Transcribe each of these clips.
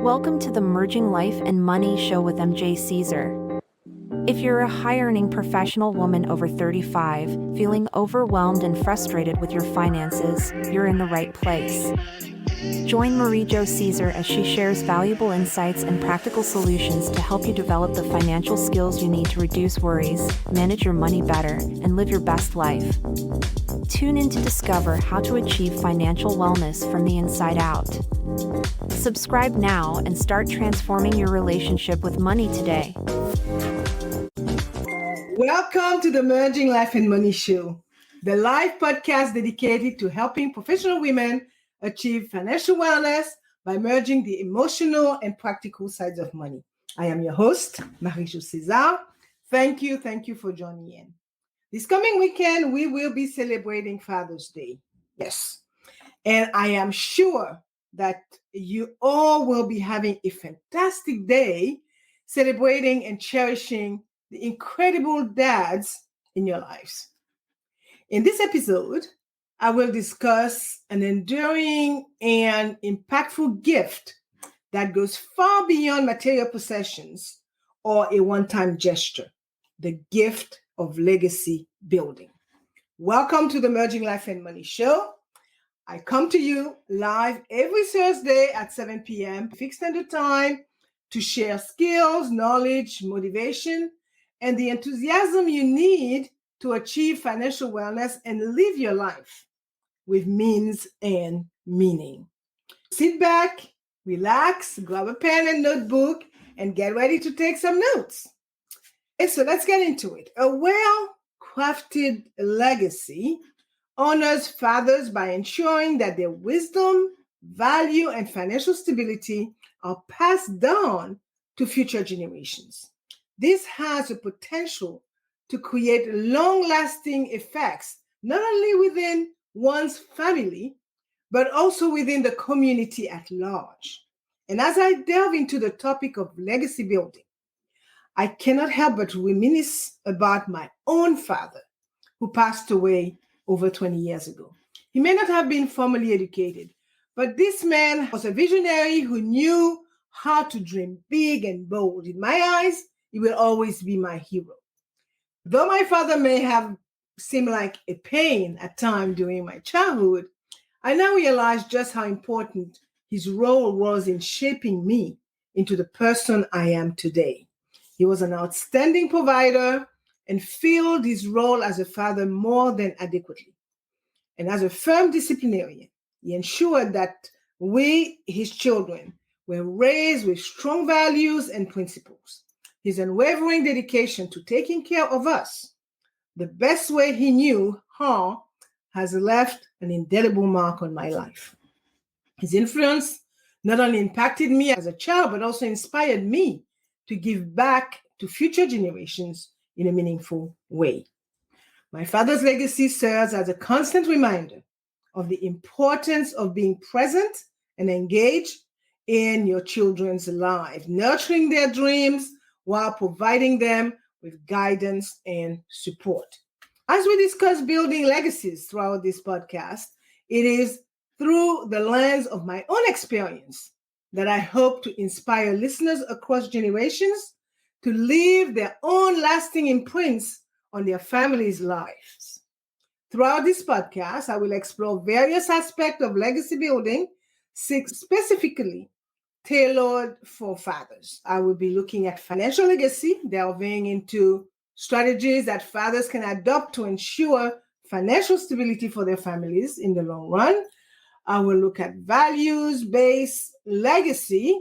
Welcome to the Merging Life and Money Show with MJ Caesar. If you're a high-earning professional woman over 35, feeling overwhelmed and frustrated with your finances, you're in the right place. Join Marie Jo Caesar as she shares valuable insights and practical solutions to help you develop the financial skills you need to reduce worries, manage your money better, and live your best life. Tune in to discover how to achieve financial wellness from the inside out. Subscribe now and start transforming your relationship with money today. Welcome to the Merging Life and Money Show, the live podcast dedicated to helping professional women achieve financial wellness by merging the emotional and practical sides of money. I am your host, Marie-Jo Caesar. Thank you for joining in. This coming weekend, we will be celebrating Father's Day. Yes. And I am sure that you all will be having a fantastic day celebrating and cherishing the incredible dads in your lives. In this episode, I will discuss an enduring and impactful gift that goes far beyond material possessions or a one-time gesture, the gift of legacy building. Welcome to the Merging Life and Money Show. I come to you live every Thursday at 7 p.m. fixed standard time to share skills, knowledge, motivation, and the enthusiasm you need to achieve financial wellness and live your life with means and meaning. Sit back, relax, grab a pen and notebook, and get ready to take some notes. Okay, so let's get into it. A well-crafted legacy honors fathers by ensuring that their wisdom, value, and financial stability are passed down to future generations. This has the potential to create long-lasting effects, not only within one's family, but also within the community at large. And as I delve into the topic of legacy building, I cannot help but reminisce about my own father, who passed away over 20 years ago. He may not have been formally educated, but this man was a visionary who knew how to dream big and bold. In my eyes, he will always be my hero. Though my father may have seemed like a pain at times during my childhood, I now realize just how important his role was in shaping me into the person I am today. He was an outstanding provider and filled his role as a father more than adequately. And as a firm disciplinarian, he ensured that we, his children, were raised with strong values and principles. His unwavering dedication to taking care of us, the best way he knew how, has left an indelible mark on my life. His influence not only impacted me as a child, but also inspired me to give back to future generations in a meaningful way. My father's legacy serves as a constant reminder of the importance of being present and engaged in your children's lives, nurturing their dreams while providing them with guidance and support. As we discuss building legacies throughout this podcast, it is through the lens of my own experience that I hope to inspire listeners across generations to leave their own lasting imprints on their families' lives. Throughout this podcast, I will explore various aspects of legacy building, specifically tailored for fathers. I will be looking at financial legacy, delving into strategies that fathers can adopt to ensure financial stability for their families in the long run. I will look at values-based legacy,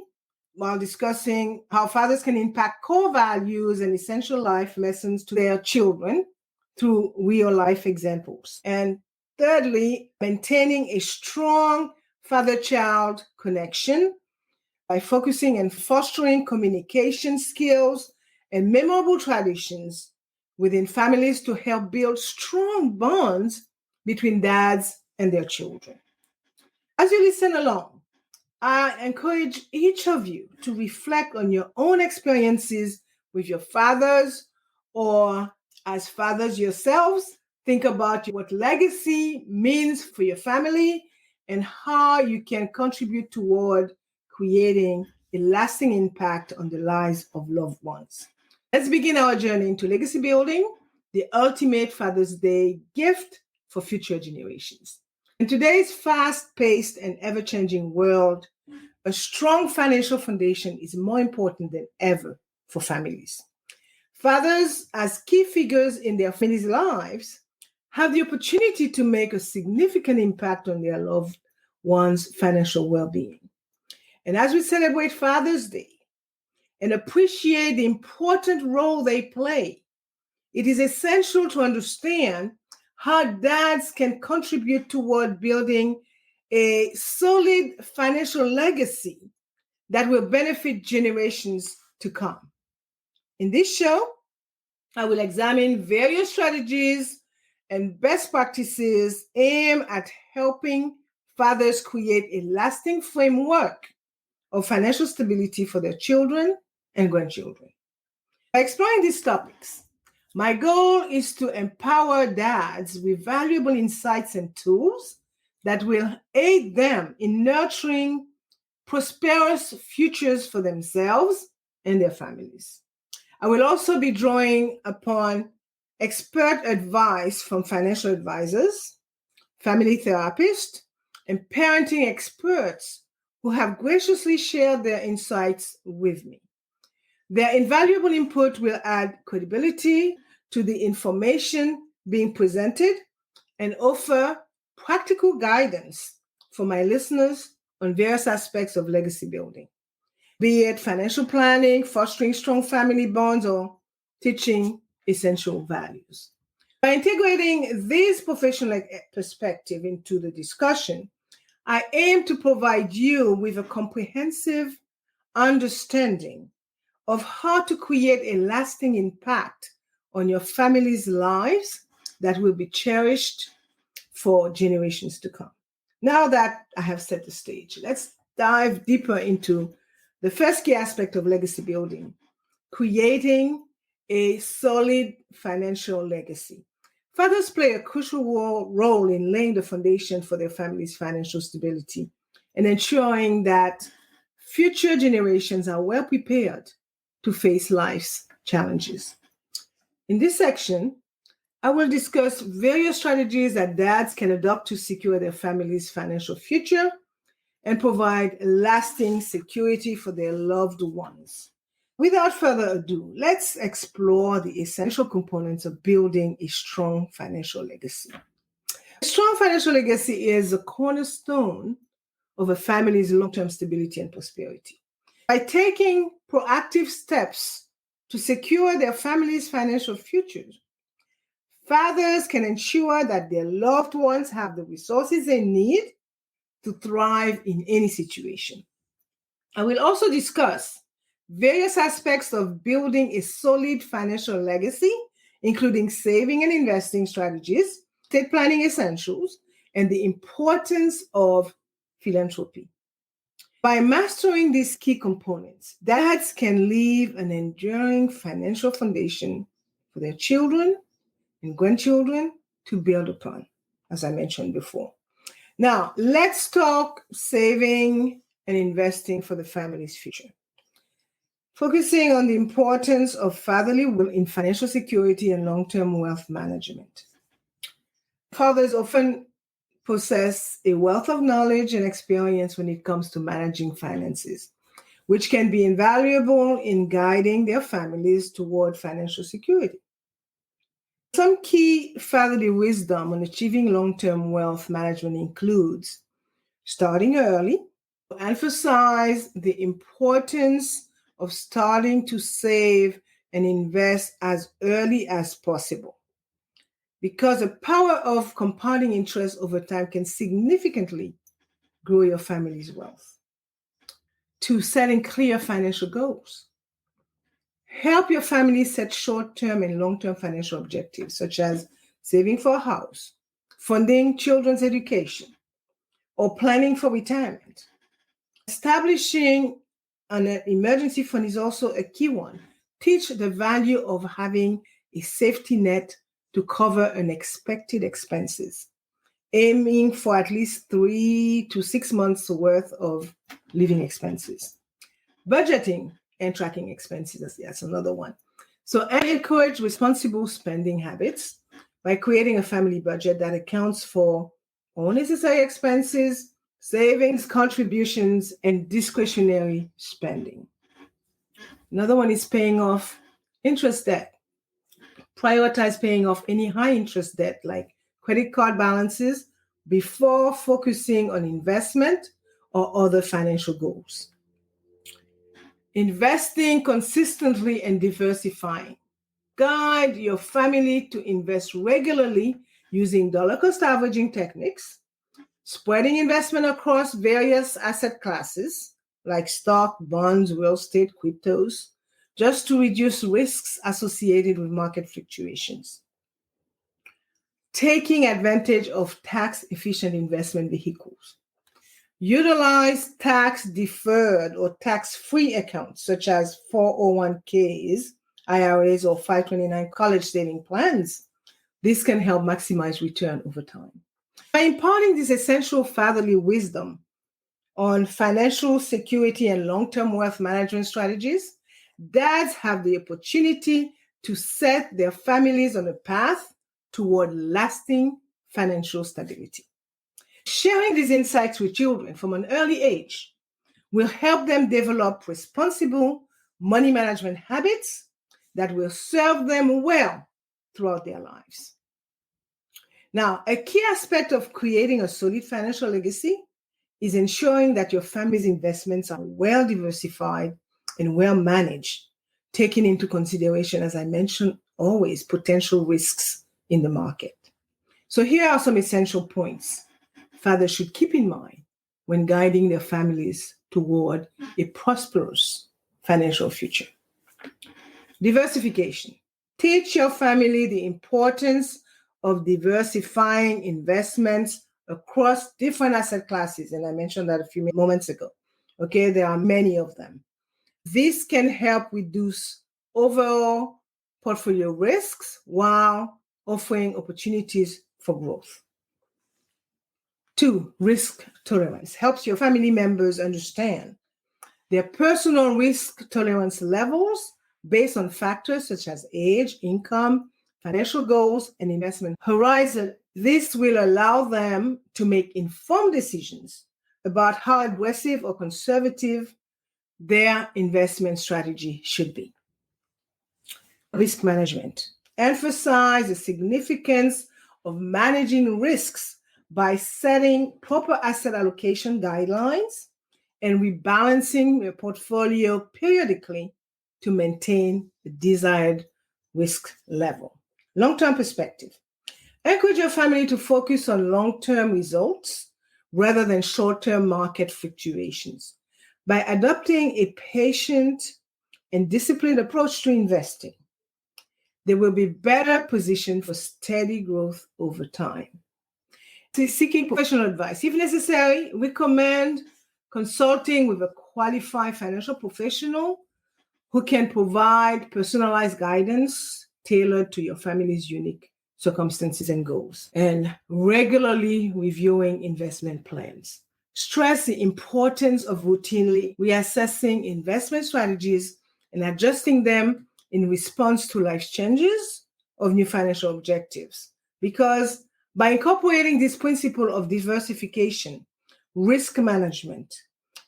while discussing how fathers can impact core values and essential life lessons to their children through real-life examples. And thirdly, maintaining a strong father-child connection by focusing and fostering communication skills and memorable traditions within families to help build strong bonds between dads and their children. As you listen along, I encourage each of you to reflect on your own experiences with your fathers, or as fathers yourselves, think about what legacy means for your family and how you can contribute toward creating a lasting impact on the lives of loved ones. Let's begin our journey into legacy building, the ultimate Father's Day gift for future generations. In today's fast-paced and ever-changing world, a strong financial foundation is more important than ever for families. Fathers, as key figures in their families' lives, have the opportunity to make a significant impact on their loved ones' financial well-being. And as we celebrate Father's Day and appreciate the important role they play, it is essential to understand how dads can contribute toward building a solid financial legacy that will benefit generations to come. In this show, I will examine various strategies and best practices aimed at helping fathers create a lasting framework of financial stability for their children and grandchildren. By exploring these topics, my goal is to empower dads with valuable insights and tools that will aid them in nurturing prosperous futures for themselves and their families. I will also be drawing upon expert advice from financial advisors, family therapists, and parenting experts who have graciously shared their insights with me. Their invaluable input will add credibility to the information being presented and offer practical guidance for my listeners on various aspects of legacy building, be it financial planning, fostering strong family bonds, or teaching essential values. By integrating this professional perspective into the discussion, I aim to provide you with a comprehensive understanding of how to create a lasting impact on your family's lives that will be cherished for generations to come. Now that I have set the stage, let's dive deeper into the first key aspect of legacy building, creating a solid financial legacy. Fathers play a crucial role in laying the foundation for their family's financial stability and ensuring that future generations are well prepared to face life's challenges. In this section, I will discuss various strategies that dads can adopt to secure their family's financial future and provide lasting security for their loved ones. Without further ado, let's explore the essential components of building a strong financial legacy. A strong financial legacy is a cornerstone of a family's long-term stability and prosperity. By taking proactive steps to secure their family's financial futures, fathers can ensure that their loved ones have the resources they need to thrive in any situation. I will also discuss various aspects of building a solid financial legacy, including saving and investing strategies, estate planning essentials, and the importance of philanthropy. By mastering these key components, dads can leave an enduring financial foundation for their children and grandchildren to build upon, as I mentioned before. Now, let's talk saving and investing for the family's future. Focusing on the importance of fatherly will in financial security and long-term wealth management. Fathers often possess a wealth of knowledge and experience when it comes to managing finances, which can be invaluable in guiding their families toward financial security. Some key fatherly wisdom on achieving long-term wealth management includes starting early, emphasize the importance of starting to save and invest as early as possible, because the power of compounding interest over time can significantly grow your family's wealth. 2, setting clear financial goals. Help your family set short-term and long-term financial objectives, such as saving for a house, funding children's education, or planning for retirement. Establishing an emergency fund is also a key one. Teach the value of having a safety net to cover unexpected expenses, aiming for at least 3 to 6 months worth of living expenses. Budgeting and tracking expenses, that's another one. So, and encourage responsible spending habits by creating a family budget that accounts for all necessary expenses, savings, contributions, and discretionary spending. Another one is paying off interest debt. Prioritize paying off any high interest debt like credit card balances before focusing on investment or other financial goals. Investing consistently and diversifying. Guide your family to invest regularly using dollar cost averaging techniques, spreading investment across various asset classes like stock, bonds, real estate, cryptos, just to reduce risks associated with market fluctuations. Taking advantage of tax-efficient investment vehicles. Utilize tax-deferred or tax-free accounts such as 401ks, IRAs, or 529 college saving plans. This can help maximize return over time. By imparting this essential fatherly wisdom on financial security and long-term wealth management strategies, dads have the opportunity to set their families on a path toward lasting financial stability. Sharing these insights with children from an early age will help them develop responsible money management habits that will serve them well throughout their lives. Now, a key aspect of creating a solid financial legacy is ensuring that your family's investments are well diversified and well managed, taking into consideration, as I mentioned, always potential risks in the market. So here are some essential points fathers should keep in mind when guiding their families toward a prosperous financial future. Diversification. Teach your family the importance of diversifying investments across different asset classes. And I mentioned that a few moments ago. Okay, there are many of them. This can help reduce overall portfolio risks while offering opportunities for growth. 2, risk tolerance. Helps your family members understand their personal risk tolerance levels based on factors such as age, income, financial goals, and investment horizon. This will allow them to make informed decisions about how aggressive or conservative their investment strategy should be. Risk management. Emphasize the significance of managing risks by setting proper asset allocation guidelines and rebalancing your portfolio periodically to maintain the desired risk level. Long-term perspective. Encourage your family to focus on long-term results rather than short-term market fluctuations. By adopting a patient and disciplined approach to investing, they will be better positioned for steady growth over time. Seeking professional advice. If necessary, recommend consulting with a qualified financial professional who can provide personalized guidance tailored to your family's unique circumstances and goals. And regularly reviewing investment plans. Stress the importance of routinely reassessing investment strategies and adjusting them in response to life changes of new financial objectives. Because by incorporating this principle of diversification, risk management,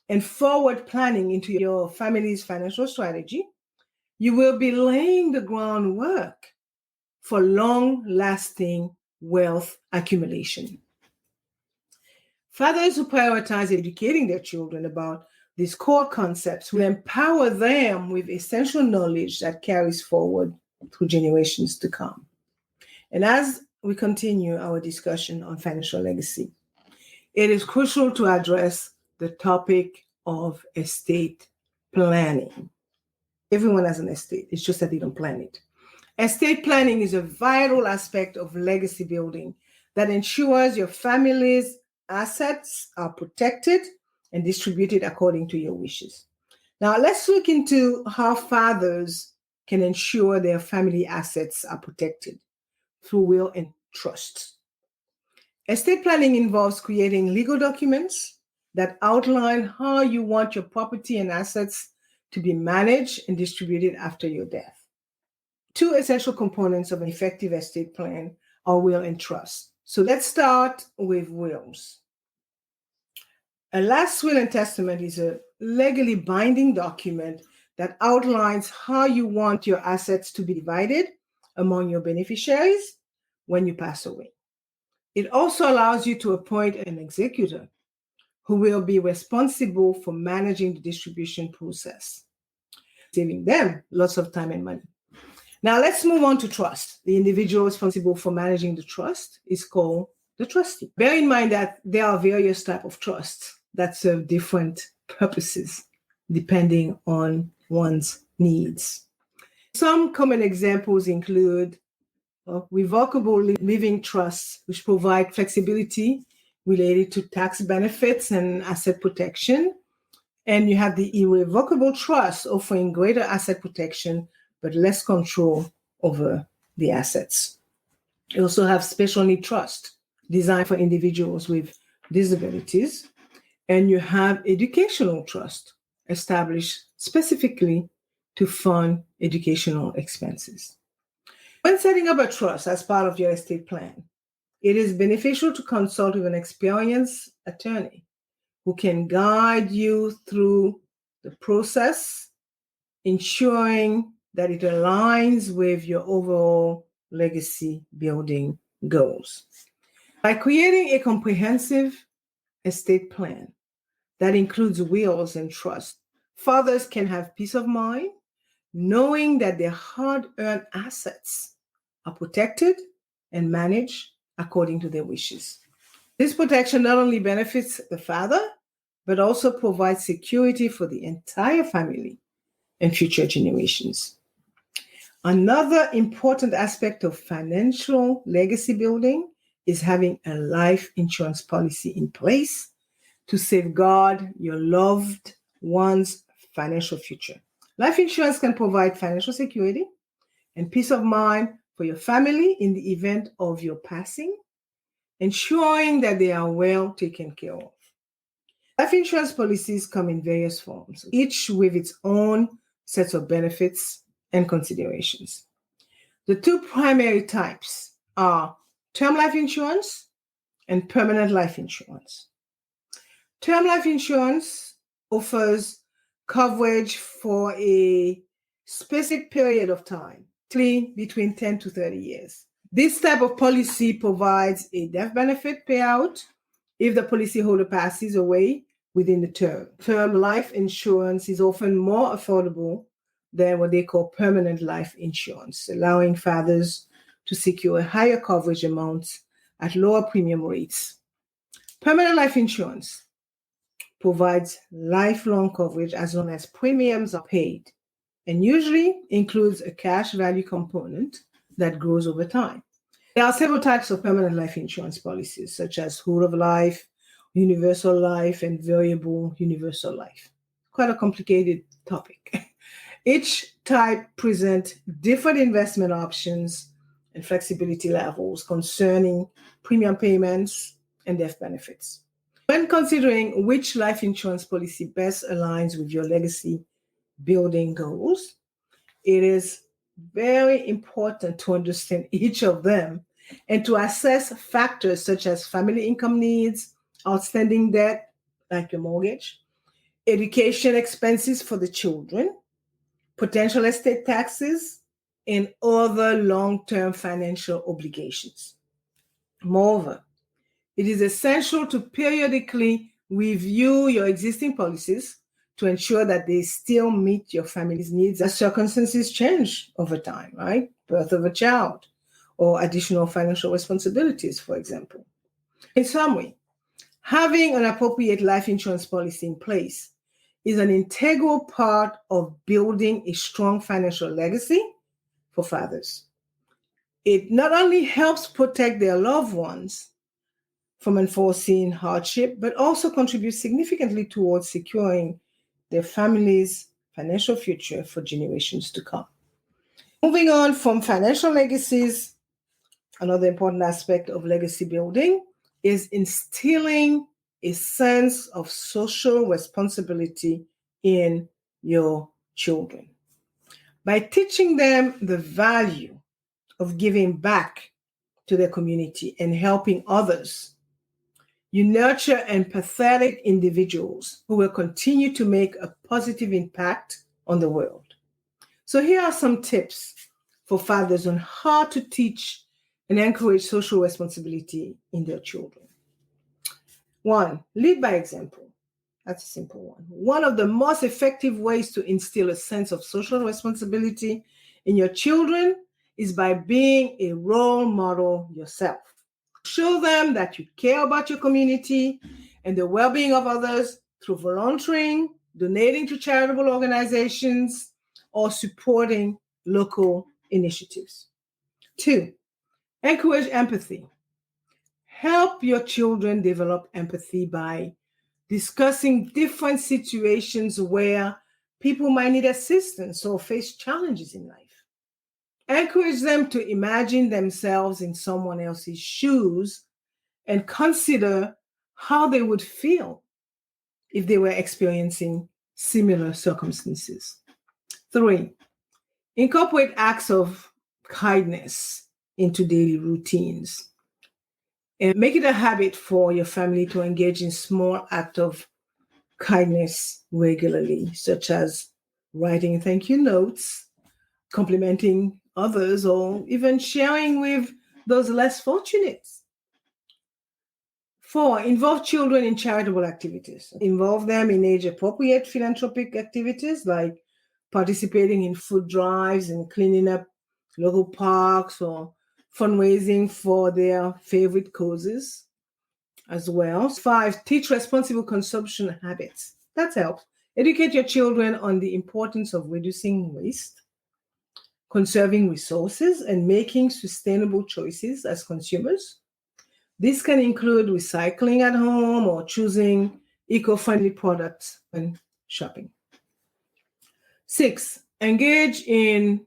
and forward planning into your family's financial strategy, you will be laying the groundwork for long-lasting wealth accumulation. Fathers who prioritize educating their children about these core concepts will empower them with essential knowledge that carries forward through generations to come. And as we continue our discussion on financial legacy, it is crucial to address the topic of estate planning. Everyone has an estate, it's just that they don't plan it. Estate planning is a vital aspect of legacy building that ensures your family's assets are protected and distributed according to your wishes. Now, let's look into how fathers can ensure their family assets are protected through will and trusts. Estate planning involves creating legal documents that outline how you want your property and assets to be managed and distributed after your death. Two essential components of an effective estate plan are will and trust. So let's start with wills. A last will and testament is a legally binding document that outlines how you want your assets to be divided among your beneficiaries when you pass away. It also allows you to appoint an executor who will be responsible for managing the distribution process, saving them lots of time and money. Now let's move on to trust. The individual responsible for managing the trust is called the trustee. Bear in mind that there are various types of trusts that serve different purposes depending on one's needs. Some common examples include revocable living trusts, which provide flexibility related to tax benefits and asset protection. And you have the irrevocable trust offering greater asset protection but less control over the assets. You also have special need trust designed for individuals with disabilities. And you have educational trust established specifically to fund educational expenses. When setting up a trust as part of your estate plan, it is beneficial to consult with an experienced attorney who can guide you through the process, ensuring that it aligns with your overall legacy building goals. By creating a comprehensive estate plan that includes wills and trust, fathers can have peace of mind knowing that their hard-earned assets are protected and managed according to their wishes. This protection not only benefits the father, but also provides security for the entire family and future generations. Another important aspect of financial legacy building is having a life insurance policy in place to safeguard your loved one's financial future. Life insurance can provide financial security and peace of mind for your family in the event of your passing, ensuring that they are well taken care of. Life insurance policies come in various forms, each with its own sets of benefits and considerations. The two primary types are term life insurance and permanent life insurance. Term life insurance offers coverage for a specific period of time, between 10 to 30 years. This type of policy provides a death benefit payout if the policyholder passes away within the term. Term life insurance is often more affordable than what they call permanent life insurance, allowing fathers to secure higher coverage amounts at lower premium rates. Permanent life insurance provides lifelong coverage as long as premiums are paid, and usually includes a cash value component that grows over time. There are several types of permanent life insurance policies, such as whole of life, universal life, and variable universal life. Quite a complicated topic. Each type presents different investment options and flexibility levels concerning premium payments and death benefits. When considering which life insurance policy best aligns with your legacy building goals, it is very important to understand each of them and to assess factors such as family income needs, outstanding debt, like your mortgage, education expenses for the children, potential estate taxes, and other long-term financial obligations. Moreover, it is essential to periodically review your existing policies to ensure that they still meet your family's needs as circumstances change over time, right? Birth of a child or additional financial responsibilities, for example. In summary, having an appropriate life insurance policy in place is an integral part of building a strong financial legacy for fathers. It not only helps protect their loved ones from unforeseen hardship, but also contributes significantly towards securing their family's financial future for generations to come. Moving on from financial legacies, another important aspect of legacy building is instilling a sense of social responsibility in your children. By teaching them the value of giving back to their community and helping others, you nurture empathetic individuals who will continue to make a positive impact on the world. So here are some tips for fathers on how to teach and encourage social responsibility in their children. 1, lead by example. That's a simple one. One of the most effective ways to instill a sense of social responsibility in your children is by being a role model yourself. Show them that you care about your community and the well-being of others through volunteering, donating to charitable organizations, or supporting local initiatives. 2, encourage empathy. Help your children develop empathy by discussing different situations where people might need assistance or face challenges in life. Encourage them to imagine themselves in someone else's shoes and consider how they would feel if they were experiencing similar circumstances. 3, incorporate acts of kindness into daily routines. And make it a habit for your family to engage in small acts of kindness regularly, such as writing thank you notes, complimenting others, or even sharing with those less fortunate. 4, involve children in charitable activities. Involve them in age-appropriate philanthropic activities like participating in food drives and cleaning up local parks or fundraising for their favorite causes as well. 5, teach responsible consumption habits. That helps. Educate your children on the importance of reducing waste, conserving resources, and making sustainable choices as consumers. This can include recycling at home or choosing eco-friendly products when shopping. 6, engage in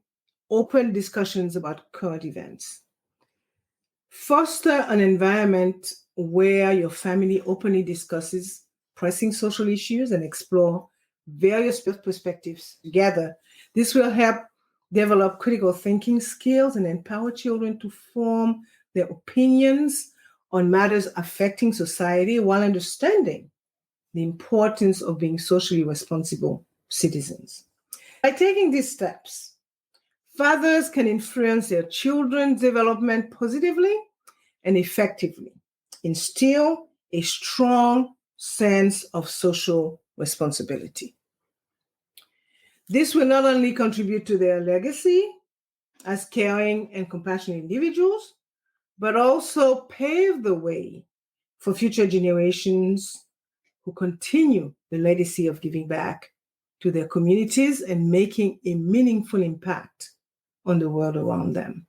open discussions about current events. Foster an environment where your family openly discusses pressing social issues and explore various perspectives together. This will help develop critical thinking skills and empower children to form their opinions on matters affecting society while understanding the importance of being socially responsible citizens. By taking these steps, fathers can influence their children's development positively and effectively, instill a strong sense of social responsibility. This will not only contribute to their legacy as caring and compassionate individuals, but also pave the way for future generations who continue the legacy of giving back to their communities and making a meaningful impact on the world around them.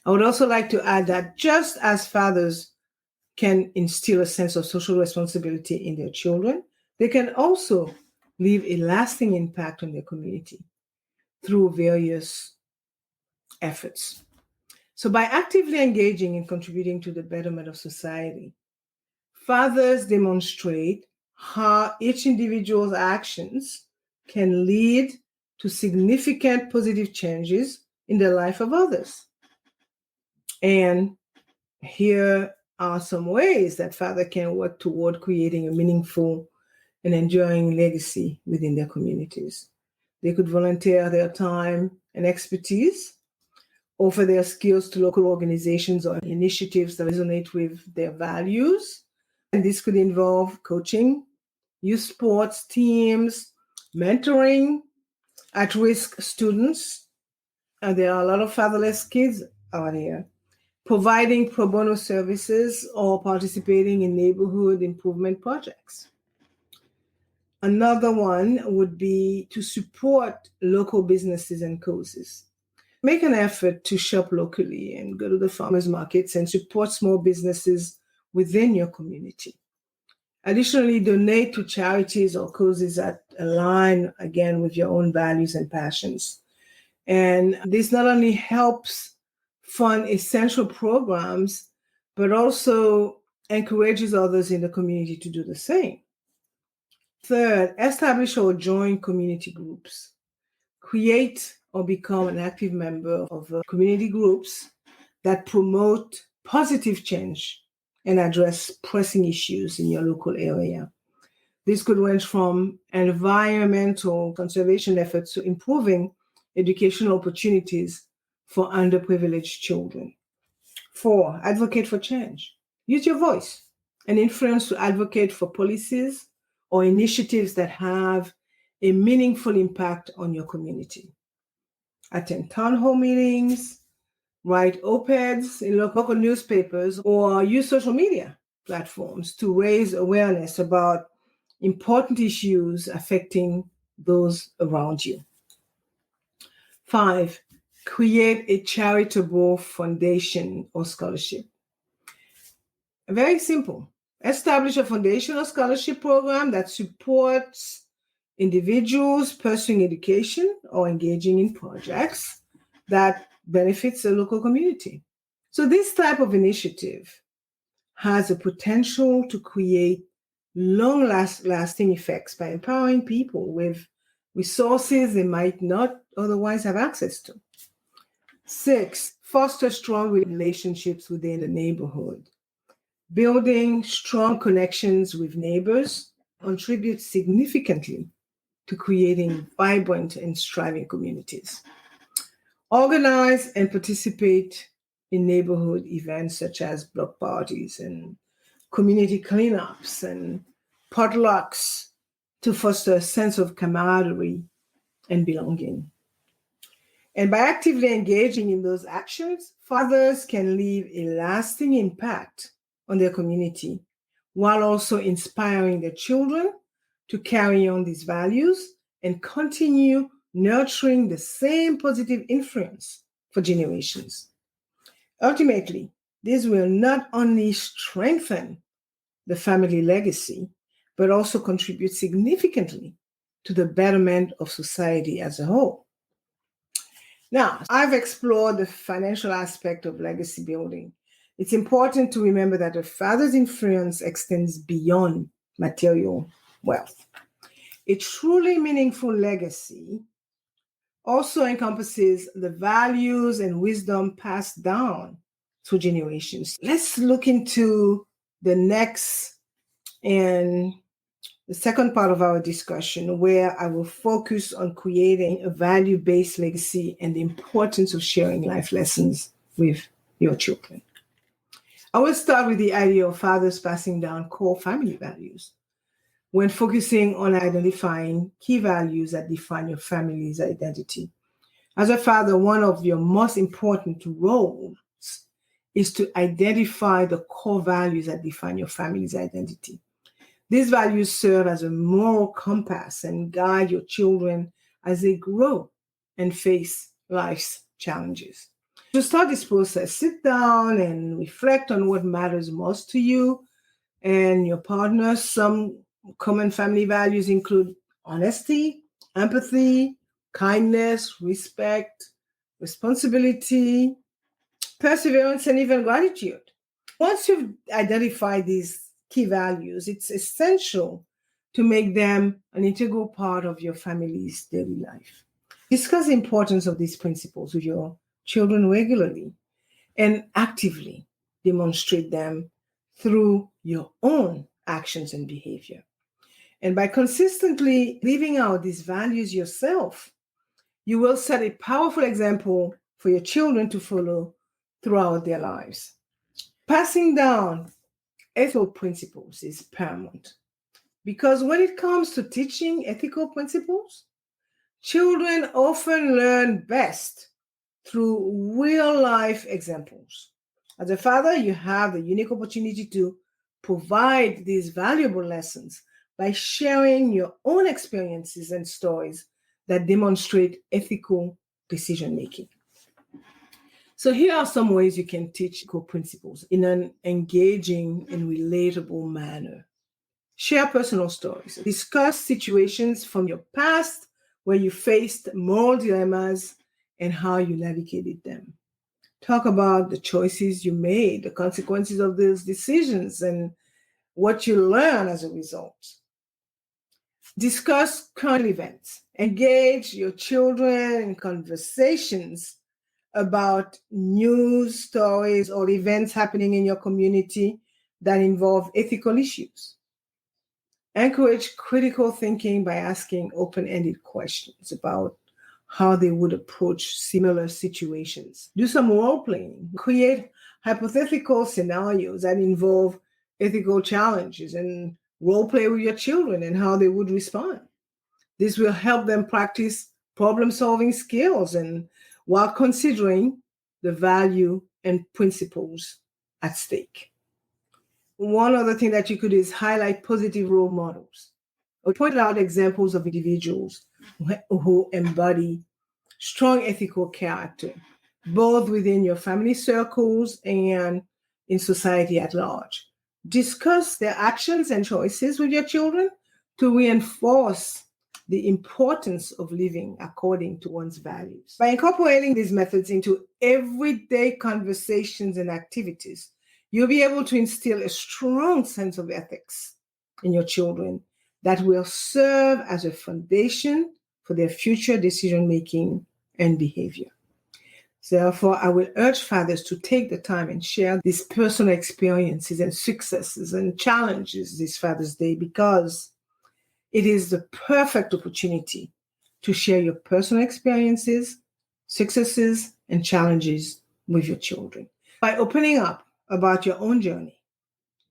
I would also like to add that just as fathers can instill a sense of social responsibility in their children, they can also leave a lasting impact on their community through various efforts. So by actively engaging and contributing to the betterment of society, fathers demonstrate how each individual's actions can lead to significant positive changes in the life of others. And here are some ways that father can work toward creating a meaningful and enduring legacy within their communities. They could volunteer their time and expertise, offer their skills to local organizations or initiatives that resonate with their values. And this could involve coaching, youth sports teams, mentoring at-risk students. And there are a lot of fatherless kids out here. Providing pro bono services or participating in neighborhood improvement projects. Another one would be to support local businesses and causes. Make an effort to shop locally and go to the farmers markets and support small businesses within your community. Additionally, donate to charities or causes that align, again, with your own values and passions. And this not only helps fund essential programs, but also encourages others in the community to do the same. 3rd, establish or join community groups. Create or become an active member of community groups that promote positive change and address pressing issues in your local area. This could range from environmental conservation efforts to improving educational opportunities for underprivileged children. 4, advocate for change. Use your voice and influence to advocate for policies or initiatives that have a meaningful impact on your community. Attend town hall meetings, write op-eds in local newspapers, or use social media platforms to raise awareness about important issues affecting those around you. 5, create a charitable foundation or scholarship. Very simple. Establish a foundation or scholarship program that supports individuals pursuing education or engaging in projects that benefits the local community. So this type of initiative has the potential to create long-lasting effects by empowering people with resources they might not otherwise have access to. 6, foster strong relationships within the neighborhood. Building strong connections with neighbors contributes significantly to creating vibrant and thriving communities. Organize and participate in neighborhood events such as block parties and community cleanups and potlucks to foster a sense of camaraderie and belonging. And by actively engaging in those actions, fathers can leave a lasting impact on their community while also inspiring their children to carry on these values and continue nurturing the same positive influence for generations. Ultimately, this will not only strengthen the family legacy, but also contribute significantly to the betterment of society as a whole. Now, I've explored the financial aspect of legacy building. It's important to remember that a father's influence extends beyond material wealth. A truly meaningful legacy also encompasses the values and wisdom passed down through generations. Let's look into the next and the second part of our discussion, where I will focus on creating a value-based legacy and the importance of sharing life lessons with your children. I will start with the idea of fathers passing down core family values. When focusing on identifying key values that define your family's identity. As a father, one of your most important roles is to identify the core values that define your family's identity. These values serve as a moral compass and guide your children as they grow and face life's challenges. To start this process, sit down and reflect on what matters most to you and your partner. Some common family values include honesty, empathy, kindness, respect, responsibility, perseverance, and even gratitude. Once you've identified these key values, it's essential to make them an integral part of your family's daily life. Discuss the importance of these principles with your children regularly and actively demonstrate them through your own actions and behavior. And by consistently living out these values yourself, you will set a powerful example for your children to follow throughout their lives. Passing down ethical principles is paramount because when it comes to teaching ethical principles, children often learn best through real-life examples. As a father, you have the unique opportunity to provide these valuable lessons by sharing your own experiences and stories that demonstrate ethical decision-making. So here are some ways you can teach core principles in an engaging and relatable manner. Share personal stories. Discuss situations from your past where you faced moral dilemmas and how you navigated them. Talk about the choices you made, the consequences of those decisions, and what you learn as a result. Discuss current events Engage your children in conversations about news stories or events happening in your community that involve ethical issues. Encourage critical thinking by asking open-ended questions about how they would approach similar situations. Do some role playing. Create hypothetical scenarios that involve ethical challenges and role play with your children and how they would respond. This will help them practice problem solving skills and while considering the value and principles at stake. One other thing that you could do is highlight positive role models or point out examples of individuals who embody strong ethical character, both within your family circles and in society at large. Discuss their actions and choices with your children to reinforce the importance of living according to one's values. By incorporating these methods into everyday conversations and activities, you'll be able to instill a strong sense of ethics in your children that will serve as a foundation for their future decision-making and behavior. Therefore, I will urge fathers to take the time and share these personal experiences and successes and challenges this Father's Day because it is the perfect opportunity to share your personal experiences, successes, and challenges with your children. By opening up about your own journey,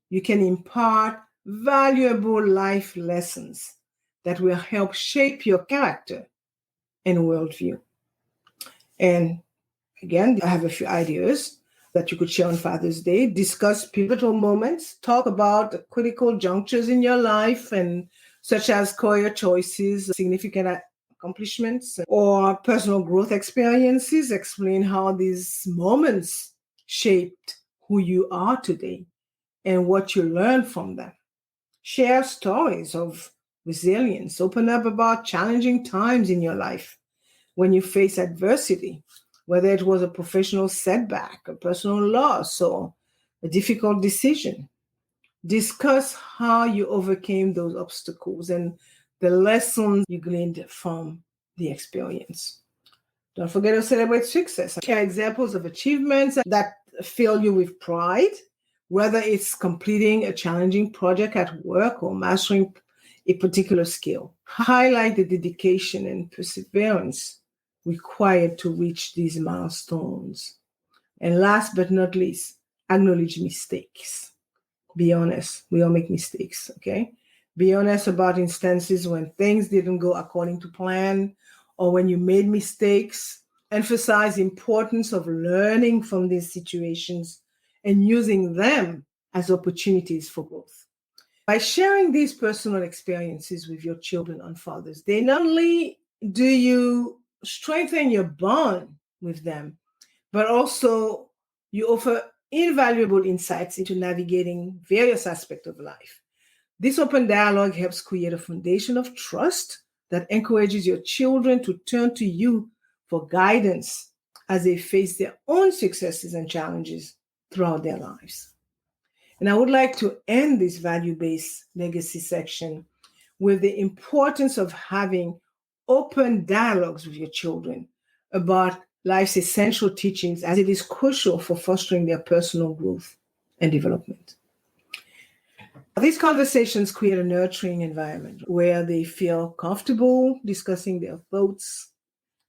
you can impart valuable life lessons that will help shape your character and worldview. And again, I have a few ideas that you could share on Father's Day. Discuss pivotal moments, talk about the critical junctures in your life, and such as career choices, significant accomplishments, or personal growth experiences. Explain how these moments shaped who you are today and what you learned from them. Share stories of resilience. Open up about challenging times in your life when you face adversity, whether it was a professional setback, a personal loss, or a difficult decision. Discuss how you overcame those obstacles and the lessons you gleaned from the experience. Don't forget to celebrate success. Share examples of achievements that fill you with pride, whether it's completing a challenging project at work or mastering a particular skill. Highlight the dedication and perseverance required to reach these milestones. And last but not least, acknowledge mistakes. Be honest. We all make mistakes, okay? Be honest about instances when things didn't go according to plan or when you made mistakes. Emphasize the importance of learning from these situations and using them as opportunities for growth. By sharing these personal experiences with your children on Father's Day, not only do you strengthen your bond with them, but also you offer invaluable insights into navigating various aspects of life. This open dialogue helps create a foundation of trust that encourages your children to turn to you for guidance as they face their own successes and challenges throughout their lives. And I would like to end this value-based legacy section with the importance of having open dialogues with your children about life's essential teachings, as it is crucial for fostering their personal growth and development. These conversations create a nurturing environment where they feel comfortable discussing their thoughts,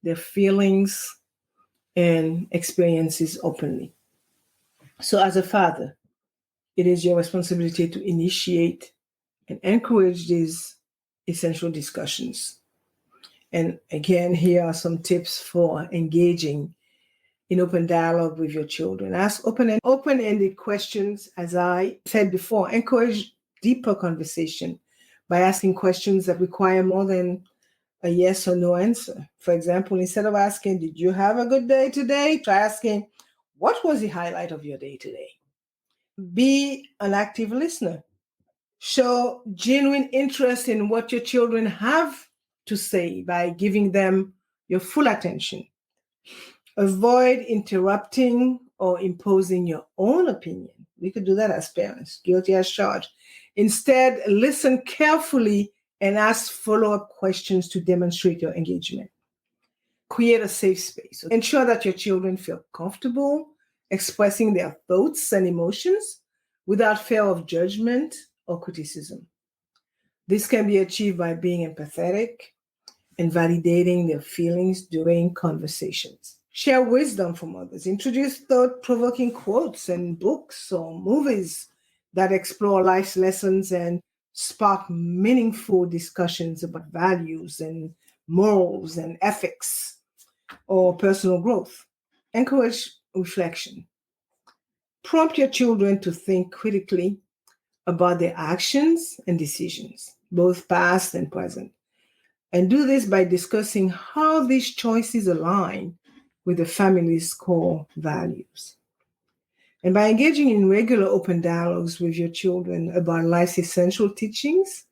their feelings, and experiences openly. So as a father, it is your responsibility to initiate and encourage these essential discussions. And again, here are some tips for engaging in open dialogue with your children. Ask open-ended questions. As I said before, encourage deeper conversation by asking questions that require more than a yes or no answer. For example, instead of asking, "Did you have a good day today?" try asking, "What was the highlight of your day today?" Be an active listener. Show genuine interest in what your children have to say by giving them your full attention. Avoid interrupting or imposing your own opinion. We could do that as parents, guilty as charged. Instead, listen carefully and ask follow-up questions to demonstrate your engagement. Create a safe space. Ensure that your children feel comfortable expressing their thoughts and emotions without fear of judgment or criticism. This can be achieved by being empathetic and validating their feelings during conversations. Share wisdom from others. Introduce thought-provoking quotes and books or movies that explore life's lessons and spark meaningful discussions about values and morals and ethics or personal growth. Encourage reflection. Prompt your children to think critically about their actions and decisions, both past and present. And do this by discussing how these choices align with the family's core values. And by engaging in regular open dialogues with your children about life's essential teachings,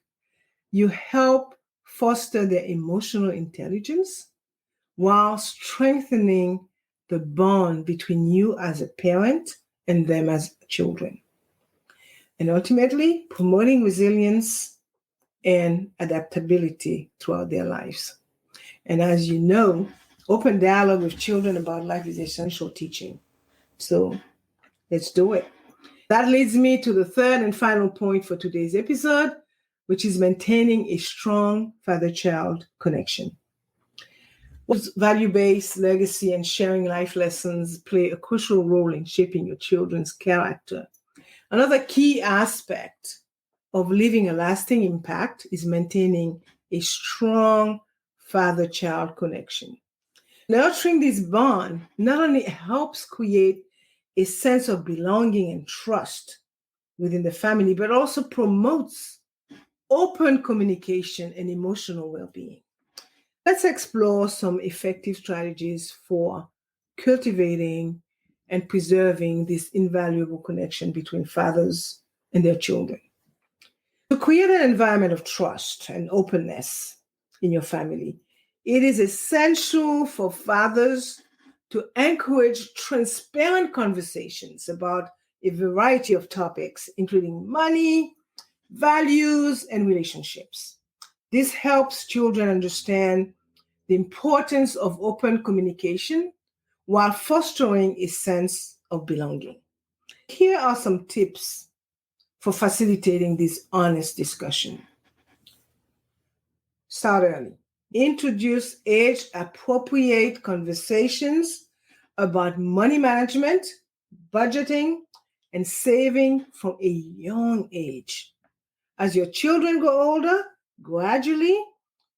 you help foster their emotional intelligence while strengthening the bond between you as a parent and them as children. And ultimately, promoting resilience and adaptability throughout their lives. And as you know, open dialogue with children about life is essential teaching. So let's do it. That leads me to the third and final point for today's episode, which is maintaining a strong father-child connection. Value-based legacy and sharing life lessons play a crucial role in shaping your children's character. Another key aspect of leaving a lasting impact is maintaining a strong father-child connection. Nurturing this bond not only helps create a sense of belonging and trust within the family, but also promotes open communication and emotional well-being. Let's explore some effective strategies for cultivating and preserving this invaluable connection between fathers and their children. To create an environment of trust and openness in your family, it is essential for fathers to encourage transparent conversations about a variety of topics, including money, values, and relationships. This helps children understand the importance of open communication while fostering a sense of belonging. Here are some tips for facilitating this honest discussion. Start early. Introduce age-appropriate conversations about money management, budgeting, and saving from a young age. As your children grow older, gradually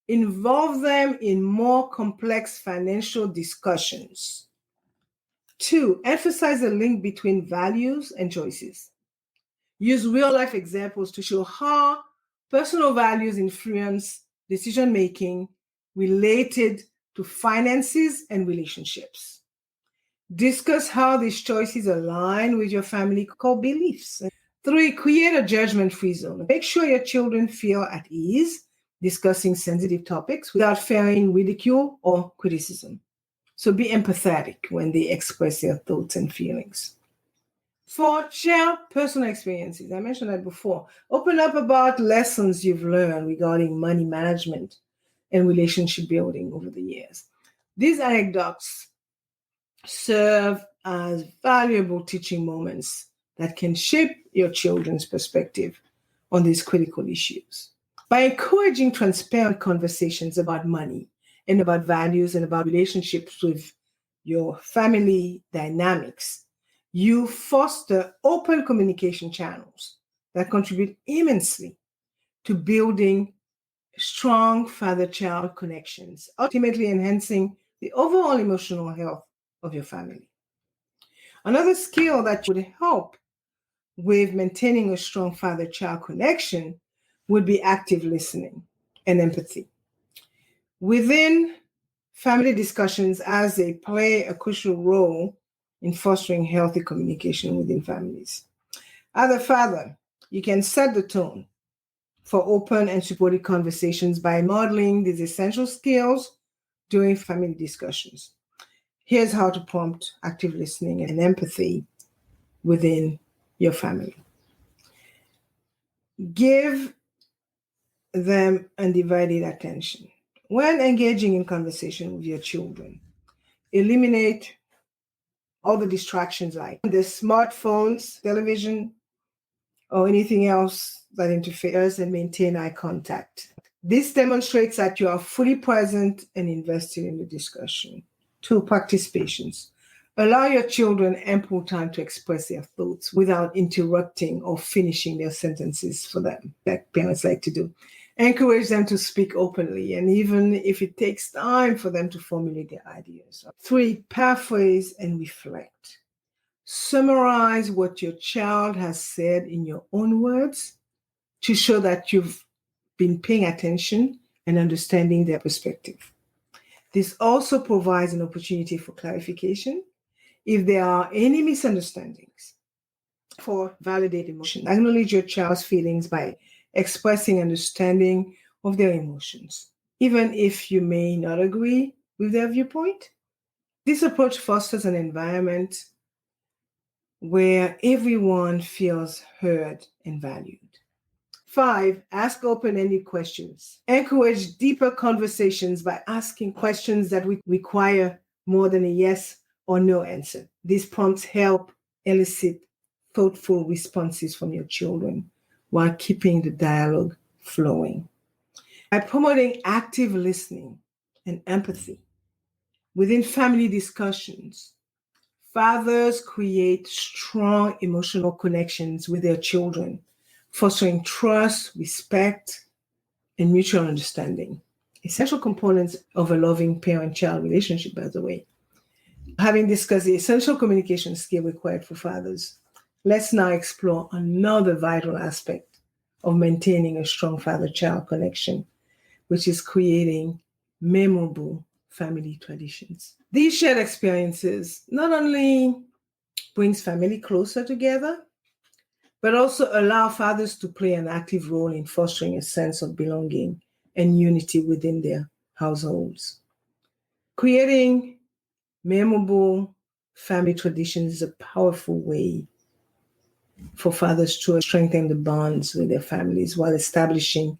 involve them in more complex financial discussions. 2, emphasize the link between values and choices. Use real-life examples to show how personal values influence decision-making related to finances and relationships. Discuss how these choices align with your family core beliefs. 3, create a judgment-free zone. Make sure your children feel at ease discussing sensitive topics without fearing ridicule or criticism. So be empathetic when they express their thoughts and feelings. 4, share personal experiences. I mentioned that before. Open up about lessons you've learned regarding money management and relationship building over the years. These anecdotes serve as valuable teaching moments that can shape your children's perspective on these critical issues. By encouraging transparent conversations about money and about values and about relationships with your family dynamics, you foster open communication channels that contribute immensely to building strong father-child connections, ultimately enhancing the overall emotional health of your family. Another skill that would help with maintaining a strong father-child connection would be active listening and empathy. Within family discussions, as they play a crucial role in fostering healthy communication within families. As a father, you can set the tone for open and supportive conversations by modeling these essential skills during family discussions. Here's how to prompt active listening and empathy within your family. Give them undivided attention. When engaging in conversation with your children, eliminate all the distractions like the smartphones, television, or anything else that interferes, and maintain eye contact. This demonstrates that you are fully present and invested in the discussion. 2, practice patience. Allow your children ample time to express their thoughts without interrupting or finishing their sentences for them, like parents like to do. Encourage them to speak openly, and even if it takes time for them to formulate their ideas. 3, paraphrase and reflect. Summarize what your child has said in your own words to show that you've been paying attention and understanding their perspective. This also provides an opportunity for clarification if there are any misunderstandings. 4, validate emotion. Acknowledge your child's feelings by expressing understanding of their emotions, even if you may not agree with their viewpoint. This approach fosters an environment where everyone feels heard and valued. 5, ask open-ended questions. Encourage deeper conversations by asking questions that require more than a yes or no answer. These prompts help elicit thoughtful responses from your children while keeping the dialogue flowing. By promoting active listening and empathy within family discussions, fathers create strong emotional connections with their children, fostering trust, respect, and mutual understanding. Essential components of a loving parent-child relationship, by the way. Having discussed the essential communication skill required for fathers, let's now explore another vital aspect of maintaining a strong father-child connection, which is creating memorable family traditions. These shared experiences not only brings family closer together, but also allow fathers to play an active role in fostering a sense of belonging and unity within their households. Creating memorable family traditions is a powerful way for fathers to strengthen the bonds with their families while establishing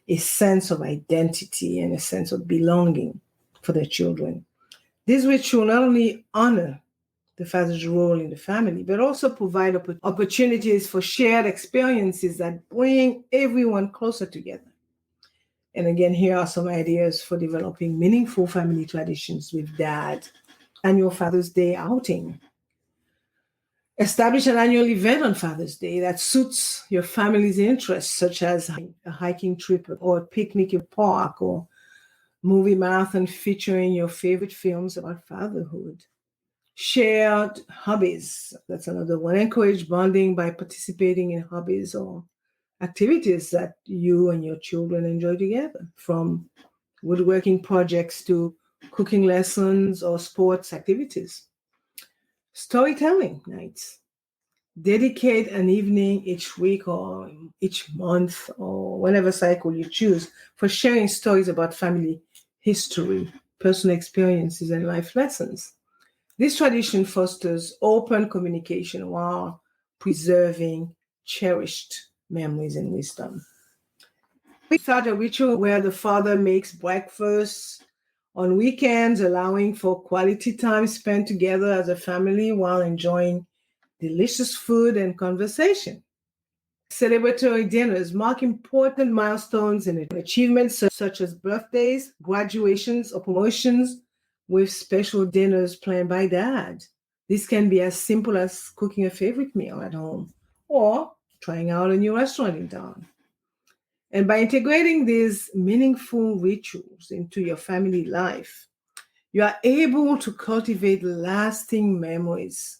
a sense of identity and a sense of belonging for their children. This ritual not only honor the father's role in the family, but also provide opportunities for shared experiences that bring everyone closer together. And again, here are some ideas for developing meaningful family traditions with dad. Annual Father's Day outing. Establish an annual event on Father's Day that suits your family's interests, such as a hiking trip or a picnic in a park or movie marathon featuring your favorite films about fatherhood. Shared hobbies, that's another one. Encourage bonding by participating in hobbies or activities that you and your children enjoy together, from woodworking projects to cooking lessons or sports activities. Storytelling nights. Dedicate an evening each week or each month or whenever cycle you choose for sharing stories about family history, personal experiences, and life lessons. This tradition fosters open communication while preserving cherished memories and wisdom. We start a ritual where the father makes breakfast on weekends, allowing for quality time spent together as a family while enjoying delicious food and conversation. Celebratory dinners mark important milestones and achievements such as birthdays, graduations, or promotions, with special dinners planned by dad. This can be as simple as cooking a favorite meal at home or trying out a new restaurant in town. And by integrating these meaningful rituals into your family life, you are able to cultivate lasting memories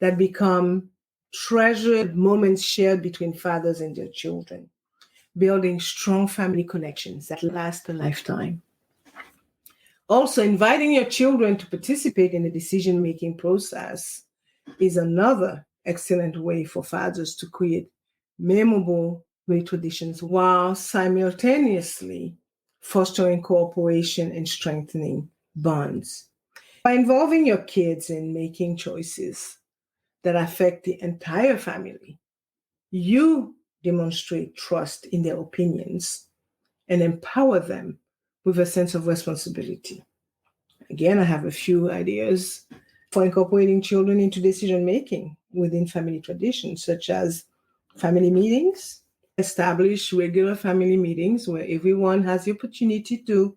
that become treasured moments shared between fathers and their children, building strong family connections that last a lifetime. Also, inviting your children to participate in the decision-making process is another excellent way for fathers to create memorable traditions while simultaneously fostering cooperation and strengthening bonds. By involving your kids in making choices that affect the entire family, you demonstrate trust in their opinions and empower them with a sense of responsibility. Again, I have a few ideas for incorporating children into decision making within family traditions, such as family meetings. Establish regular family meetings where everyone has the opportunity to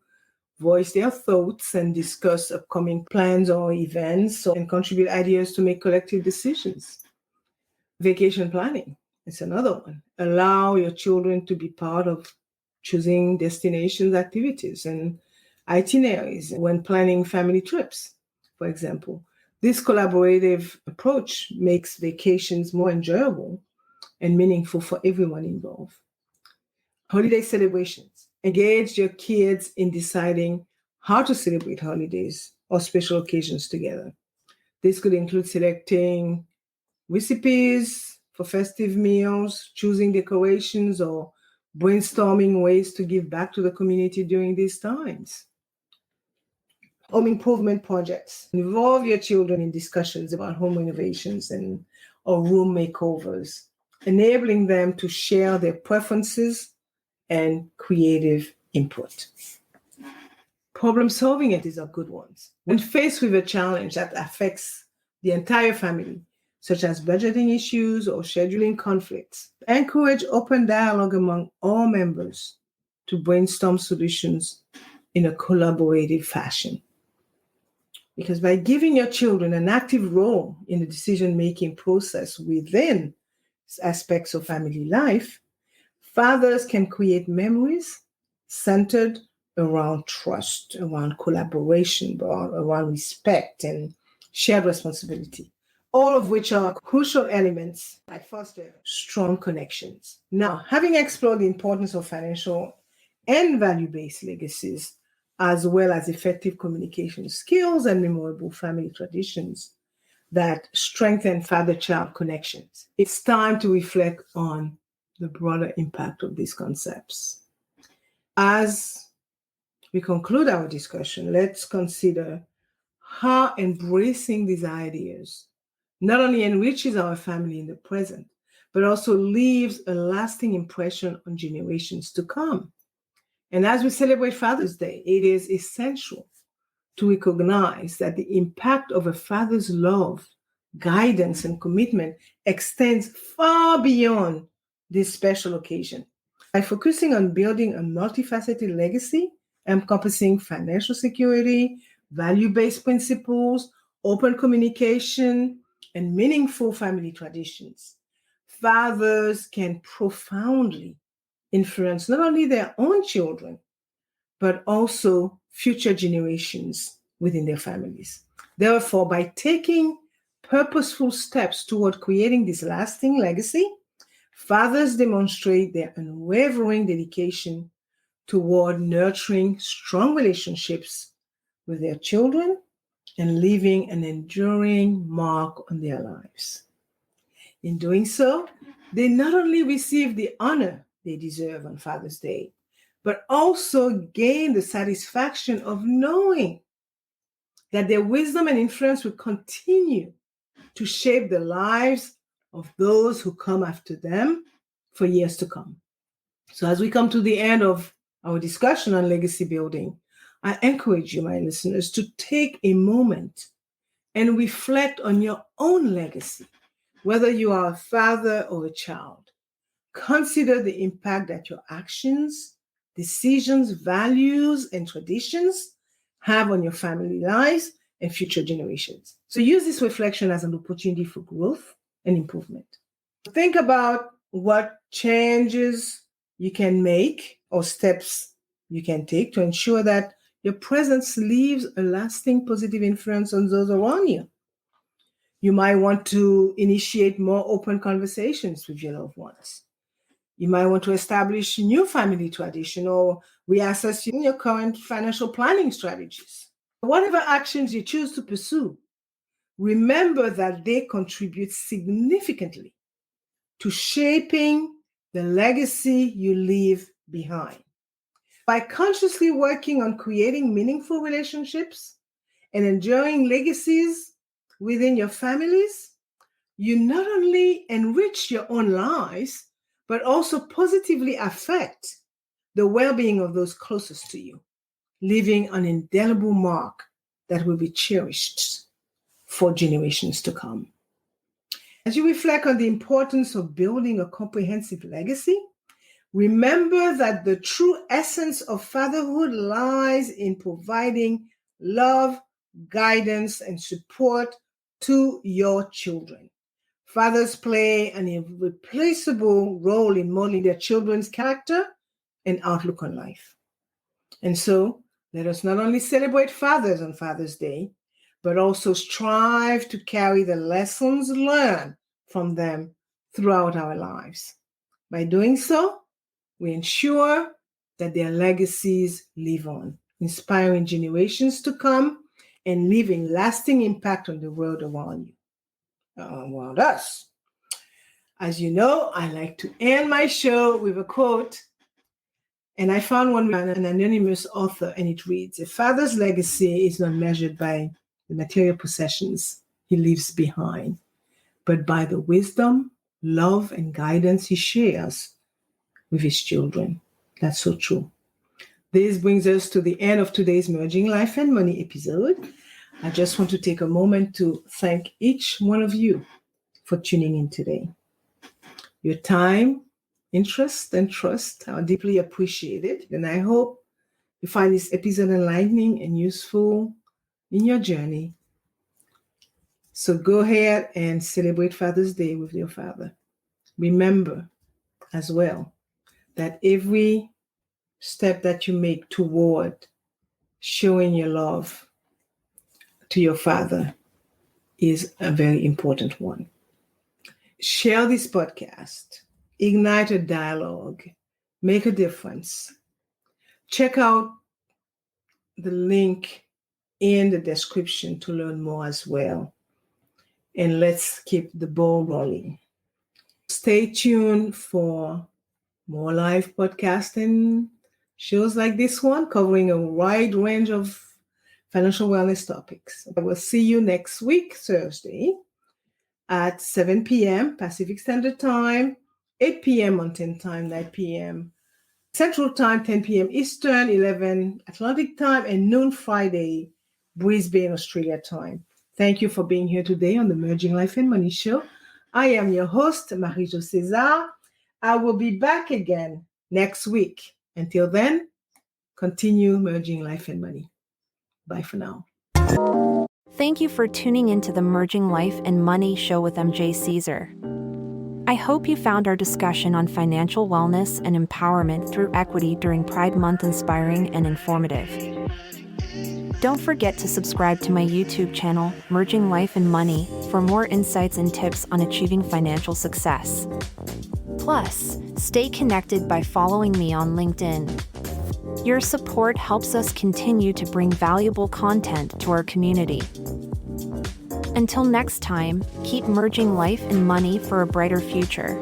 voice their thoughts and discuss upcoming plans or events and contribute ideas to make collective decisions. Vacation planning is another one. Allow your children to be part of choosing destinations, activities, and itineraries when planning family trips, for example. This collaborative approach makes vacations more enjoyable and meaningful for everyone involved. Holiday celebrations. Engage your kids in deciding how to celebrate holidays or special occasions together. This could include selecting recipes for festive meals, choosing decorations, or brainstorming ways to give back to the community during these times. Home improvement projects. Involve your children in discussions about home renovations or room makeovers, enabling them to share their preferences and creative input. Problem solving is a good one. When faced with a challenge that affects the entire family, such as budgeting issues or scheduling conflicts, encourage open dialogue among all members to brainstorm solutions in a collaborative fashion. Because by giving your children an active role in the decision-making process within aspects of family life, fathers can create memories centered around trust, around collaboration, around respect and shared responsibility, all of which are crucial elements that foster strong connections. Now, having explored the importance of financial and value-based legacies, as well as effective communication skills and memorable family traditions that strengthen father-child connections, it's time to reflect on the broader impact of these concepts. As we conclude our discussion, let's consider how embracing these ideas not only enriches our family in the present, but also leaves a lasting impression on generations to come. And as we celebrate Father's Day, it is essential to recognize that the impact of a father's love, guidance, and commitment extends far beyond this special occasion. By focusing on building a multifaceted legacy encompassing financial security, value-based principles, open communication, and meaningful family traditions, fathers can profoundly influence not only their own children, but also future generations within their families. Therefore, by taking purposeful steps toward creating this lasting legacy, fathers demonstrate their unwavering dedication toward nurturing strong relationships with their children and leaving an enduring mark on their lives. In doing so, they not only receive the honor they deserve on Father's Day, but also gain the satisfaction of knowing that their wisdom and influence will continue to shape the lives of those who come after them for years to come. So as we come to the end of our discussion on legacy building, I encourage you, my listeners, to take a moment and reflect on your own legacy, whether you are a father or a child. Consider the impact that your actions, decisions, values, and traditions have on your family lives and future generations. So use this reflection as an opportunity for growth and improvement. Think about what changes you can make or steps you can take to ensure that your presence leaves a lasting positive influence on those around you. You might want to initiate more open conversations with your loved ones. You might want to establish new family tradition or reassess your current financial planning strategies. Whatever actions you choose to pursue, remember that they contribute significantly to shaping the legacy you leave behind. By consciously working on creating meaningful relationships and enjoying legacies within your families, you not only enrich your own lives, but also positively affect the well-being of those closest to you, leaving an indelible mark that will be cherished for generations to come. As you reflect on the importance of building a comprehensive legacy, remember that the true essence of fatherhood lies in providing love, guidance, and support to your children. Fathers play an irreplaceable role in molding their children's character and outlook on life. And so, let us not only celebrate fathers on Father's Day, but also strive to carry the lessons learned from them throughout our lives. By doing so, we ensure that their legacies live on, inspiring generations to come and leaving lasting impact on the world around you, around us. As you know, I like to end my show with a quote, and I found one by an anonymous author, and it reads, "A father's legacy is not measured by the material possessions he leaves behind, but by the wisdom, love, and guidance he shares with his children." That's so true. This brings us to the end of today's Merging Life and Money episode. I just want to take a moment to thank each one of you for tuning in today. Your time, interest, and trust are deeply appreciated, and I hope you find this episode enlightening and useful in your journey. So go ahead and celebrate Father's Day with your father. Remember as well that every step that you make toward showing your love to your father is a very important one. Share this podcast, ignite a dialogue, make a difference. Check out the link in the description to learn more as well. And let's keep the ball rolling. Stay tuned for more live podcasts and shows like this one, covering a wide range of financial wellness topics. I will see you next week, Thursday, at 7 p.m. Pacific Standard Time, 8 p.m. Mountain Time, 9 p.m. Central Time, 10 p.m. Eastern, 11 Atlantic Time, and noon Friday, Brisbane, Australia time. Thank you for being here today on the Merging Life and Money Show. I am your host, Marie-Jo César. I will be back again next week. Until then, continue merging life and money. Bye for now. Thank you for tuning into the Merging Life and Money Show with MJ Caesar. I hope you found our discussion on financial wellness and empowerment through equity during Pride Month inspiring and informative. Don't forget to subscribe to my YouTube channel, Merging Life and Money, for more insights and tips on achieving financial success. Plus, stay connected by following me on LinkedIn. Your support helps us continue to bring valuable content to our community. Until next time, keep merging life and money for a brighter future.